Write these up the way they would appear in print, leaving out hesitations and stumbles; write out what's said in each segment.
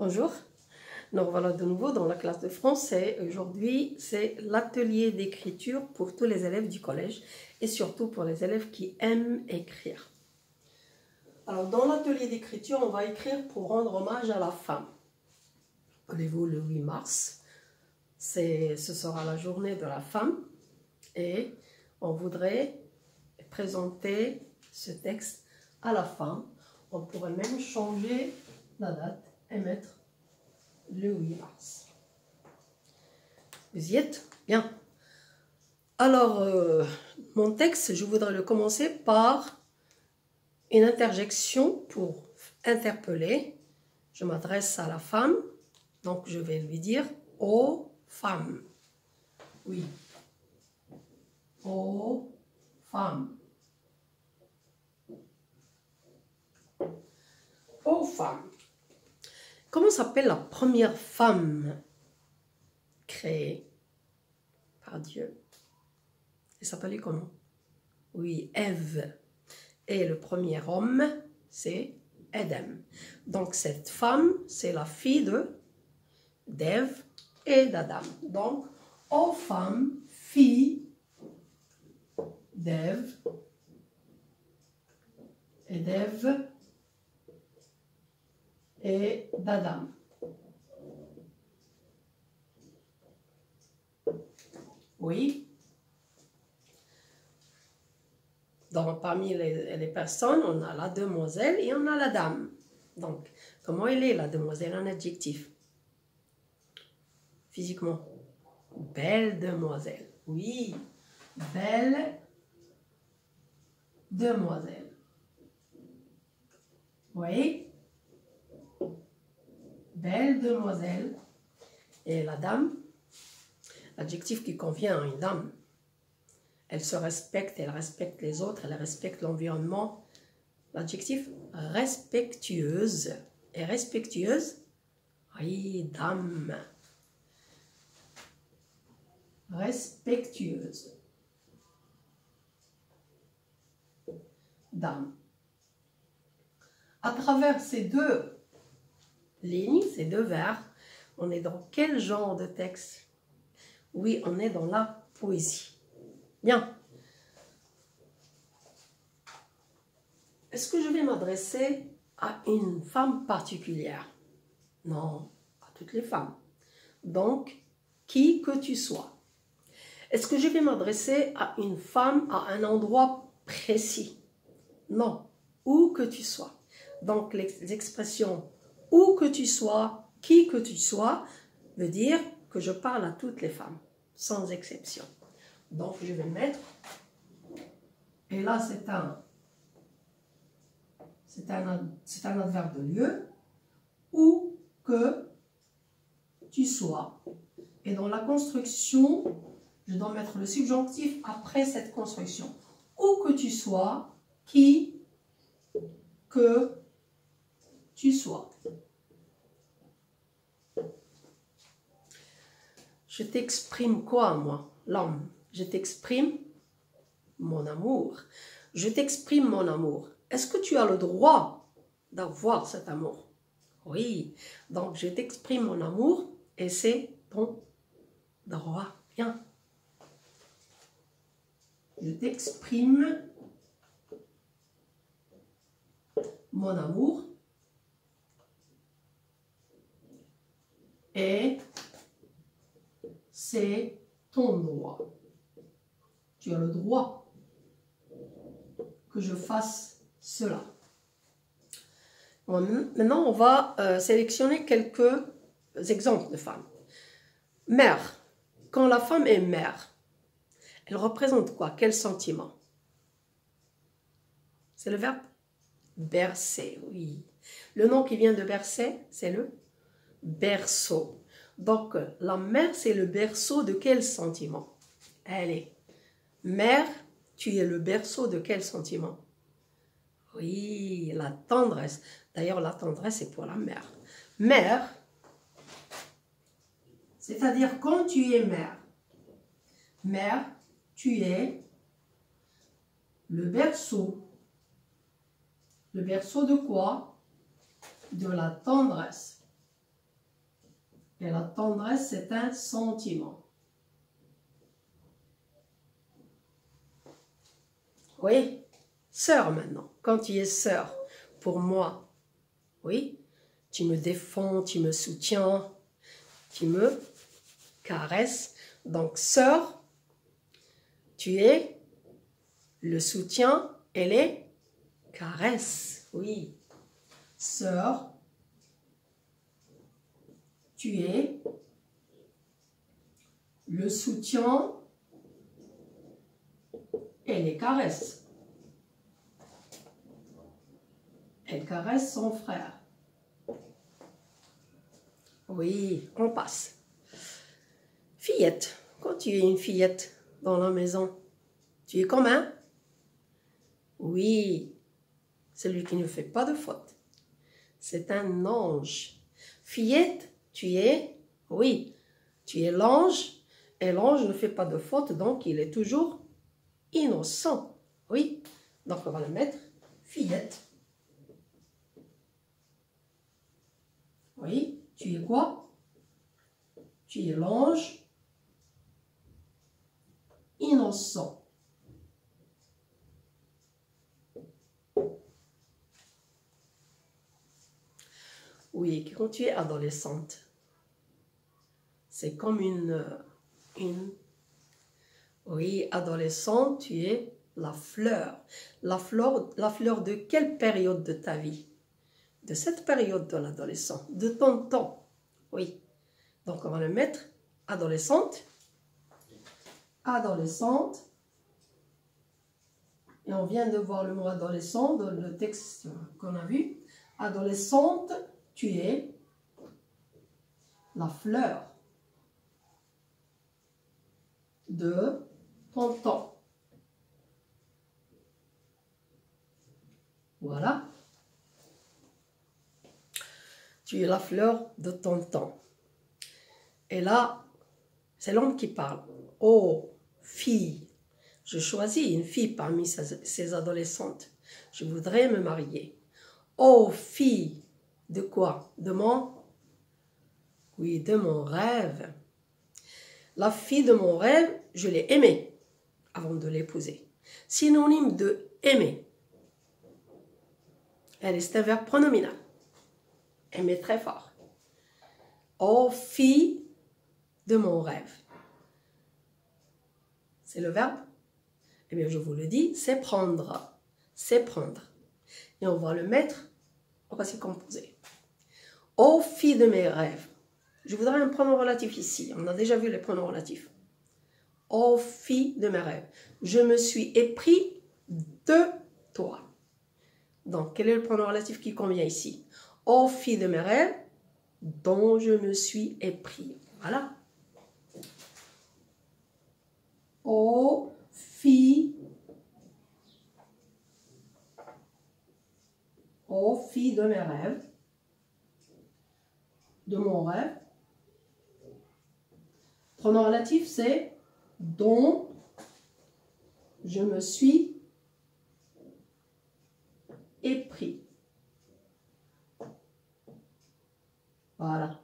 Bonjour, nous revoilà de nouveau dans la classe de français. Aujourd'hui, c'est l'atelier d'écriture pour tous les élèves du collège et surtout pour les élèves qui aiment écrire. Alors, dans l'atelier d'écriture, on va écrire pour rendre hommage à la femme. Rappelez-vous, le 8 mars, ce sera la journée de la femme et on voudrait présenter ce texte à la femme. On pourrait même changer la date et mettre le 8 mars. Vous y êtes? Bien. Alors, mon texte, je voudrais le commencer par une interjection pour interpeller. Je m'adresse à la femme, donc je vais lui dire « Ô femme ». Oui. « Ô femme ». Ô femme. Comment s'appelle la première femme créée par Dieu? Elle s'appelait comment? Oui, Ève. Et le premier homme, c'est Adam. Donc cette femme, c'est la fille d'Ève et d'Adam. Donc, ô femme, fille d'Ève et d'Ève et d'Adam. Oui. Donc, parmi les personnes, on a la demoiselle et on a la dame. Donc, comment elle est, la demoiselle, en adjectif? Physiquement. Belle demoiselle. Oui. Belle demoiselle. Oui. Belle demoiselle. Et la dame, l'adjectif qui convient à une dame. Elle se respecte, elle respecte les autres, elle respecte l'environnement. L'adjectif respectueuse. Et respectueuse, oui, dame. Respectueuse. Dame. À travers ces deux lignes, ces deux vers, on est dans quel genre de texte? Oui, on est dans la poésie. Bien. Est-ce que je vais m'adresser à une femme particulière? Non, à toutes les femmes. Donc, qui que tu sois. Est-ce que je vais m'adresser à une femme à un endroit précis? Non, où que tu sois. Donc, les expressions où que tu sois, qui que tu sois, veut dire que je parle à toutes les femmes, sans exception. Donc, je vais mettre, et là, c'est un adverbe de lieu, où que tu sois. Et dans la construction, je dois mettre le subjonctif après cette construction. Où que tu sois, qui que tu sois. Je t'exprime quoi, moi, l'homme? Je t'exprime mon amour. Je t'exprime mon amour. Est-ce que tu as le droit d'avoir cet amour? Oui. Donc, je t'exprime mon amour et c'est ton droit. Bien. Je t'exprime mon amour et c'est ton droit. Tu as le droit que je fasse cela. Bon, maintenant, on va sélectionner quelques exemples de femmes. Mère. Quand la femme est mère, elle représente quoi? Quel sentiment? C'est le verbe bercer, oui. Le nom qui vient de bercer, c'est le berceau. Donc, la mère, c'est le berceau de quel sentiment? Allez, mère, tu es le berceau de quel sentiment? Oui, la tendresse. D'ailleurs, la tendresse, c'est pour la mère. Mère, c'est-à-dire quand tu es mère. Mère, tu es le berceau. Le berceau de quoi? De la tendresse. Et la tendresse, c'est un sentiment. Oui, sœur maintenant. Quand tu es sœur, pour moi, oui, tu me défends, tu me soutiens, tu me caresses. Donc, sœur, tu es le soutien et les caresses. Oui, sœur, tu es le soutien et les caresses. Elle caresse son frère. Oui, on passe. Fillette, quand tu es une fillette dans la maison, tu es comme un? Oui, celui qui ne fait pas de faute. C'est un ange. Fillette, tu es? Oui, tu es l'ange. Et l'ange ne fait pas de faute, donc il est toujours innocent. Oui, donc on va le mettre fillette. Oui, tu es quoi? Tu es l'ange innocent. Oui, quand tu es adolescente, c'est comme oui, adolescente, tu es la fleur. La fleur de quelle période de ta vie? De cette période de l'adolescent, de ton temps. Oui. Donc, on va le mettre adolescente. Adolescente. Et on vient de voir le mot adolescent dans le texte qu'on a vu. Adolescente, tu es la fleur de ton temps. Voilà. Tu es la fleur de ton temps. Et là, c'est l'homme qui parle. Oh, fille, je choisis une fille parmi ces adolescentes. Je voudrais me marier. Oh, fille, de quoi? De mon? Oui, de mon rêve. La fille de mon rêve, je l'ai aimée avant de l'épouser. Synonyme de aimer. Elle est un verbe pronominal. Aimer très fort. Oh, fille de mon rêve. C'est le verbe? Eh bien, je vous le dis, c'est prendre. C'est prendre. Et on va le mettre au passé composé. Oh, fille de mes rêves. Je voudrais un pronom relatif ici. On a déjà vu les pronoms relatifs. Oh, fille de mes rêves. Je me suis épris de toi. Donc, quel est le pronom relatif qui convient ici? Oh, fille de mes rêves, dont je me suis épris. Voilà. Oh, fille de mes rêves, de mon rêve. Pronom relatif, c'est dont je me suis épris. Voilà.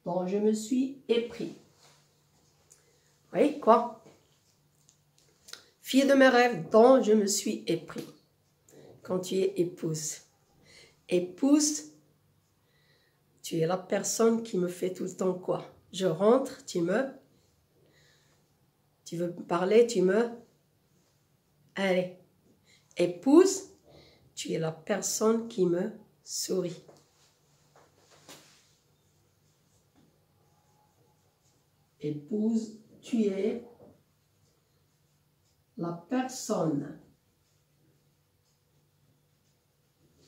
Dont je me suis épris. Oui, quoi? Fille de mes rêves, dont je me suis épris. Quand tu es épouse. Épouse, tu es la personne qui me fait tout le temps quoi? Je rentre, tu veux me parler, allez. Épouse, tu es la personne qui me sourit. Épouse, tu es la personne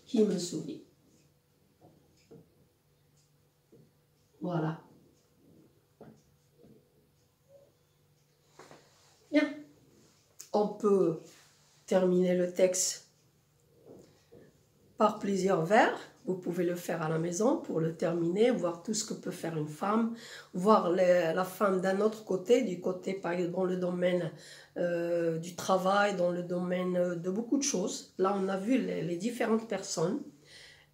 qui me sourit. Voilà. Bien. On peut terminer le texte par plusieurs vers. Vous pouvez le faire à la maison pour le terminer, voir tout ce que peut faire une femme, voir la femme d'un autre côté, du côté par exemple dans le domaine du travail, dans le domaine de beaucoup de choses. Là, on a vu les différentes personnes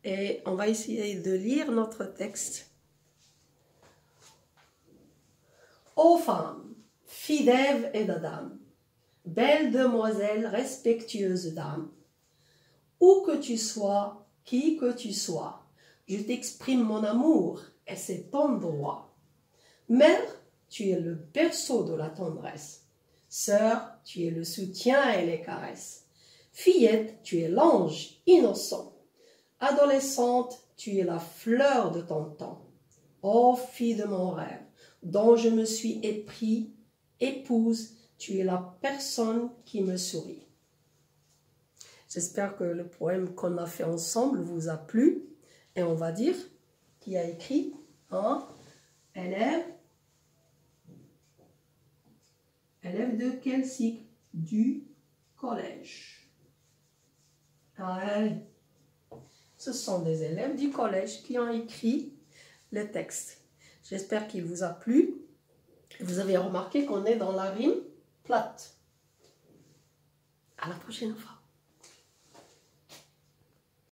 et on va essayer de lire notre texte Ô femmes, filles d'Ève et d'Adam, belle demoiselle, respectueuse dame, où que tu sois, qui que tu sois, je t'exprime mon amour et c'est ton droit. Mère, tu es le berceau de la tendresse. Sœur, tu es le soutien et les caresses. Fillette, tu es l'ange innocent. Adolescente, tu es la fleur de ton temps. Ô fille de mon rêve, dont je me suis épris, épouse, tu es la personne qui me sourit. J'espère que le poème qu'on a fait ensemble vous a plu. Et on va dire qui a écrit un élève. Élève de quel cycle? Du collège. Allez. Ce sont des élèves du collège qui ont écrit le texte. J'espère qu'il vous a plu. Vous avez remarqué qu'on est dans la rime plate. À la prochaine fois.